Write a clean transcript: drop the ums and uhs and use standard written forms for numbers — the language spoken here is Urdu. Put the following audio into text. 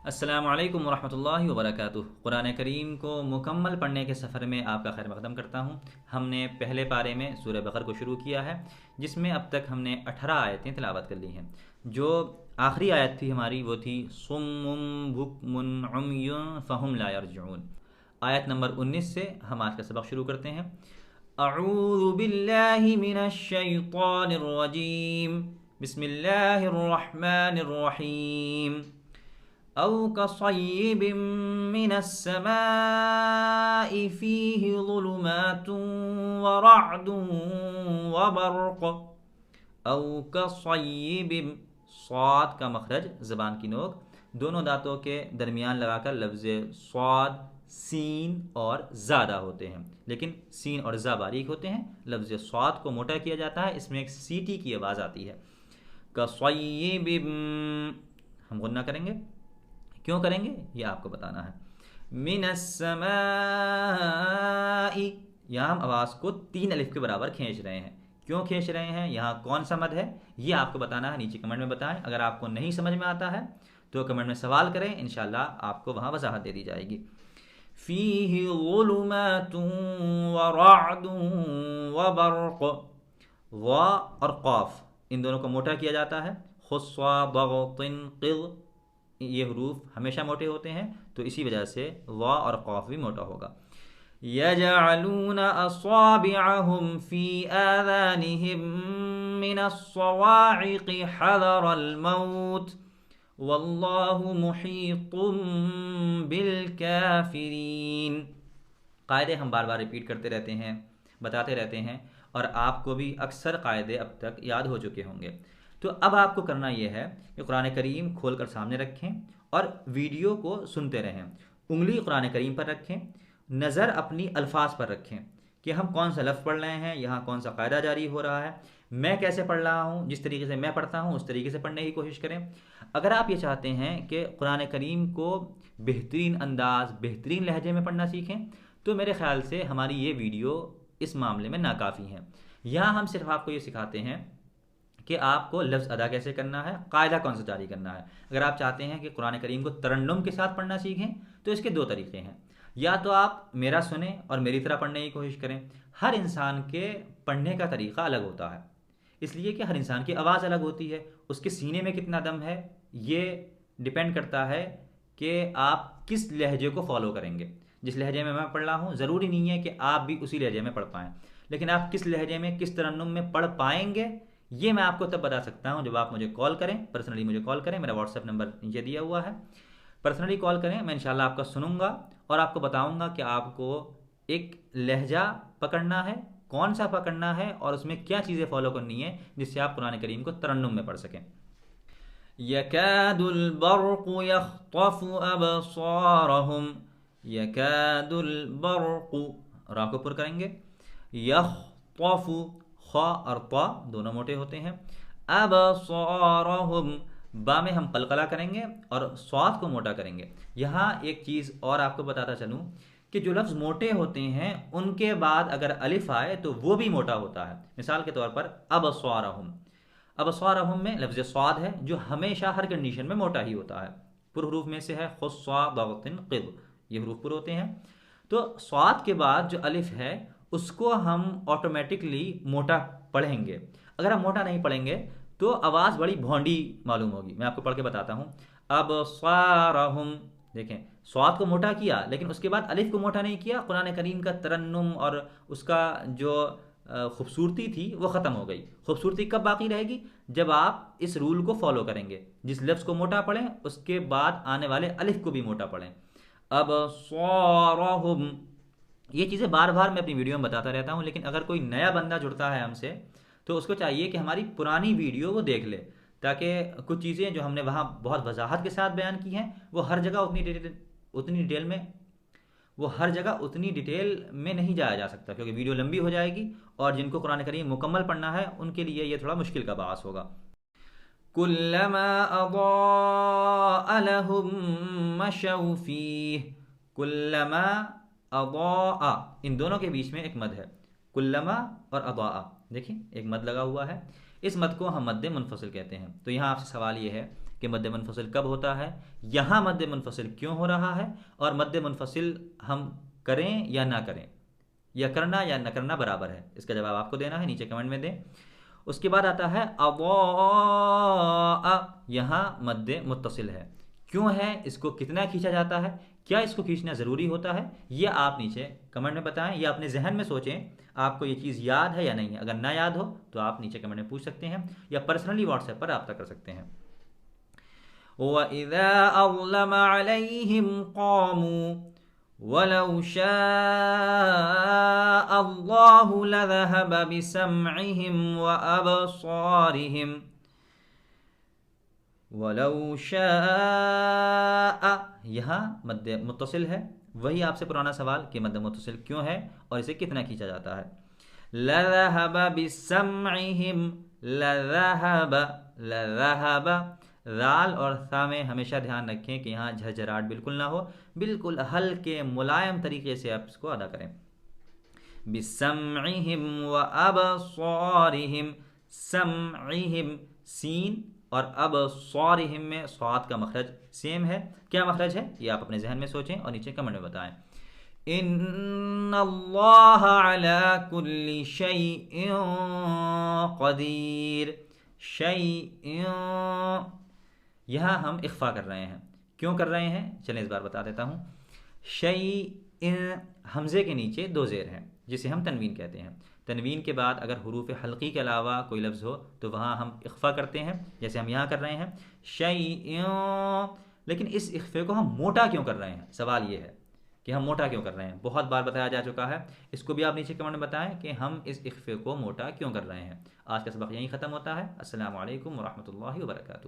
السلام علیکم ورحمۃ اللہ وبرکاتہ۔ قرآن کریم کو مکمل پڑھنے کے سفر میں آپ کا خیر مقدم کرتا ہوں۔ ہم نے پہلے پارے میں سورہ بقرہ کو شروع کیا ہے، جس میں اب تک ہم نے 18 آیتیں تلاوت کر لی ہیں۔ جو آخری آیت تھی ہماری وہ تھی صم بکم عمی فہم لا یرجعون۔ آیت نمبر 19 سے ہم آج کا سبق شروع کرتے ہیں۔ اعوذ باللہ من الشیطان الرجیم، بسم اللہ الرحمن الرحیم۔ أو كصيب من السماء فيه ظلمات ورعد وبرق أو كصيب، صاد کا مخرج زبان کی نوک دونوں دانتوں کے درمیان لگا کر لفظ صاد سین اور زیادہ ہوتے ہیں، لیکن سین اور زا باریک ہوتے ہیں۔ لفظ صاد کو موٹا کیا جاتا ہے، اس میں ایک سیٹی کی آواز آتی ہے۔ كصيب، ہم غنہ کریں گے، کیوں کریں گے یہ آپ کو بتانا ہے۔ من السماء، یہاں ہم آواز کو 3 الف کے برابر کھینچ رہے ہیں۔ کیوں کھینچ رہے ہیں، یہاں کون سا مد ہے، یہ آپ کو بتانا ہے۔ نیچے کمنٹ میں بتائیں۔ اگر آپ کو نہیں سمجھ میں آتا ہے تو کمنٹ میں سوال کریں، انشاءاللہ آپ کو وہاں وضاحت دے دی جائے گی۔ فیہ ظلمات ورعد وبرق، و اور قاف ان دونوں کو موٹا کیا جاتا ہے۔ خصا ضغط قض، یہ حروف ہمیشہ موٹے ہوتے ہیں، تو اسی وجہ سے وا اور قاف بھی موٹا ہوگا۔ یجعلون اصابعهم فی آذانهم من الصواعق حذر الموت واللہ محیط بالکافرین۔ قاعدے ہم بار بار ریپیٹ کرتے رہتے ہیں، بتاتے رہتے ہیں، اور آپ کو بھی اکثر قاعدے اب تک یاد ہو چکے ہوں گے۔ تو اب آپ کو کرنا یہ ہے کہ قرآن کریم کھول کر سامنے رکھیں اور ویڈیو کو سنتے رہیں۔ انگلی قرآن کریم پر رکھیں، نظر اپنی الفاظ پر رکھیں کہ ہم کون سا لفظ پڑھ رہے ہیں، یہاں کون سا قاعدہ جاری ہو رہا ہے، میں کیسے پڑھ رہا ہوں، جس طریقے سے میں پڑھتا ہوں اس طریقے سے پڑھنے کی کوشش کریں۔ اگر آپ یہ چاہتے ہیں کہ قرآن کریم کو بہترین انداز، بہترین لہجے میں پڑھنا سیکھیں، تو میرے خیال سے ہماری یہ ویڈیو اس معاملے میں ناکافی ہے۔ یہاں ہم صرف آپ کو یہ سکھاتے ہیں کہ آپ کو لفظ ادا کیسے کرنا ہے، قاعدہ کون سا جاری کرنا ہے۔ اگر آپ چاہتے ہیں کہ قرآن کریم کو ترنم کے ساتھ پڑھنا سیکھیں تو اس کے 2 طریقے ہیں۔ یا تو آپ میرا سنیں اور میری طرح پڑھنے کی کوشش کریں۔ ہر انسان کے پڑھنے کا طریقہ الگ ہوتا ہے، اس لیے کہ ہر انسان کی آواز الگ ہوتی ہے، اس کے سینے میں کتنا دم ہے، یہ ڈیپینڈ کرتا ہے کہ آپ کس لہجے کو فالو کریں گے۔ جس لہجے میں پڑھ رہا ہوں ضروری نہیں ہے کہ آپ بھی اسی لہجے میں پڑھ پائیں، لیکن آپ کس لہجے میں، کس ترنم میں پڑھ پائیں گے یہ میں آپ کو تب بتا سکتا ہوں جب آپ مجھے کال کریں، پرسنلی مجھے کال کریں۔ میرا واٹس ایپ نمبر نیچے دیا ہوا ہے، پرسنلی کال کریں، میں انشاءاللہ آپ کا سنوں گا اور آپ کو بتاؤں گا کہ آپ کو ایک لہجہ پکڑنا ہے، کون سا پکڑنا ہے، اور اس میں کیا چیزیں فالو کرنی ہے جس سے آپ قرآن کریم کو ترنم میں پڑھ سکیں۔ یکاد البرق یخطف ابصارہم، یکاد البرق، را کو پر کریں گے، یخطف، خا اور طا دونوں موٹے ہوتے ہیں، ابصارہم، با میں ہم قلقلہ کریں گے اور صاد کو موٹا کریں گے۔ یہاں ایک چیز اور آپ کو بتاتا چلوں کہ جو لفظ موٹے ہوتے ہیں ان کے بعد اگر الف آئے تو وہ بھی موٹا ہوتا ہے۔ مثال کے طور پر ابصارہم، ابصارہم میں لفظ صاد ہے جو ہمیشہ ہر کنڈیشن میں موٹا ہی ہوتا ہے، پر حروف میں سے ہے خصا ضغط قض، یہ حروف پر ہوتے ہیں۔ تو صاد کے بعد جو الف ہے اس کو ہم آٹومیٹکلی موٹا پڑھیں گے۔ اگر ہم موٹا نہیں پڑھیں گے تو آواز بڑی بھونڈی معلوم ہوگی۔ میں آپ کو پڑھ کے بتاتا ہوں۔ ابصارہم، دیکھیں صاد کو موٹا کیا لیکن اس کے بعد الف کو موٹا نہیں کیا۔ قرآن کریم کا ترنم اور اس کا جو خوبصورتی تھی وہ ختم ہو گئی۔ خوبصورتی کب باقی رہے گی؟ جب آپ اس رول کو فالو کریں گے، جس لفظ کو موٹا پڑھیں اس کے بعد آنے والے الف کو بھی موٹا پڑھیں۔ ابصارہم، یہ چیزیں بار بار میں اپنی ویڈیو میں بتاتا رہتا ہوں، لیکن اگر کوئی نیا بندہ جڑتا ہے ہم سے تو اس کو چاہیے کہ ہماری پرانی ویڈیو وہ دیکھ لے، تاکہ کچھ چیزیں جو ہم نے وہاں بہت وضاحت کے ساتھ بیان کی ہیں وہ ہر جگہ اتنی ڈیٹیل میں نہیں جایا جا سکتا، کیونکہ ویڈیو لمبی ہو جائے گی، اور جن کو قرآن کریم مکمل پڑھنا ہے ان کے لیے یہ تھوڑا مشکل کا باعث ہوگا۔ کلما اضاء لهم مشوا فیہ، کلما اضاء، ان دونوں کے بیچ میں ایک مد ہے، کلما اور اضاء، دیکھیں ایک مد لگا ہوا ہے، اس مد کو ہم مد منفصل کہتے ہیں۔ تو یہاں آپ سے سوال یہ ہے کہ مد منفصل کب ہوتا ہے، یہاں مد منفصل کیوں ہو رہا ہے، اور مد منفصل ہم کریں یا نہ کریں، یا کرنا یا نہ کرنا برابر ہے، اس کا جواب آپ کو دینا ہے، نیچے کمنٹ میں دیں۔ اس کے بعد آتا ہے اضاء، یہاں مد متصل ہے، کیوں ہے، اس کو کتنا کھینچا جاتا ہے، کیا اس کو کھینچنا ضروری ہوتا ہے، یہ آپ نیچے کمنٹ میں بتائیں، یا اپنے ذہن میں سوچیں آپ کو یہ چیز یاد ہے یا نہیں ہے، اگر نہ یاد ہو تو آپ نیچے کمنٹ میں پوچھ سکتے ہیں، یا پرسنلی واٹس ایپ پر رابطہ کر سکتے ہیں۔ وَإِذَا أَظْلَمَ عَلَيْهِمْ قَامُوا وَلَوْ شَاءَ اللَّهُ لَذَهَبَ بِسَمْعِهِمْ وَأَبْصَارِهِمْ وَلَوْ شَاءَ، یہاں مد متصل ہے، وہی آپ سے پرانا سوال کہ مد متصل کیوں ہے اور اسے کتنا کھینچا جاتا ہے۔ لَذَهَبَ بِسَمْعِهِمْ، لَذَهَبَ، ذال اور ثا میں ہمیشہ دھیان رکھیں کہ یہاں جھجھراہٹ بالکل نہ ہو، بالکل ہلکے ملائم طریقے سے آپ اس کو ادا کریں۔ بِسَمْعِهِمْ وَأَبْصَارِهِمْ، سمعہم سین اور ابصارہم میں صاد کا مخرج سیم ہے، کیا مخرج ہے یہ آپ اپنے ذہن میں سوچیں اور نیچے کمنٹ میں بتائیں۔ ان اللہ علی کل شیء قدیر، شیء یہاں ہم اخفا کر رہے ہیں، کیوں کر رہے ہیں چلیں اس بار بتا دیتا ہوں۔ شیء، حمزے کے نیچے دو زیر ہیں جسے ہم تنوین کہتے ہیں، تنوین کے بعد اگر حروف حلقی کے علاوہ کوئی لفظ ہو تو وہاں ہم اخفا کرتے ہیں، جیسے ہم یہاں کر رہے ہیں شیء، لیکن اس اخفے کو ہم موٹا کیوں کر رہے ہیں، سوال یہ ہے کہ ہم موٹا کیوں کر رہے ہیں، بہت بار بتایا جا چکا ہے، اس کو بھی آپ نیچے کمنٹ میں بتائیں کہ ہم اس اخفے کو موٹا کیوں کر رہے ہیں۔ آج کا سبق یہیں ختم ہوتا ہے۔ السلام علیکم ورحمۃ اللہ وبرکاتہ۔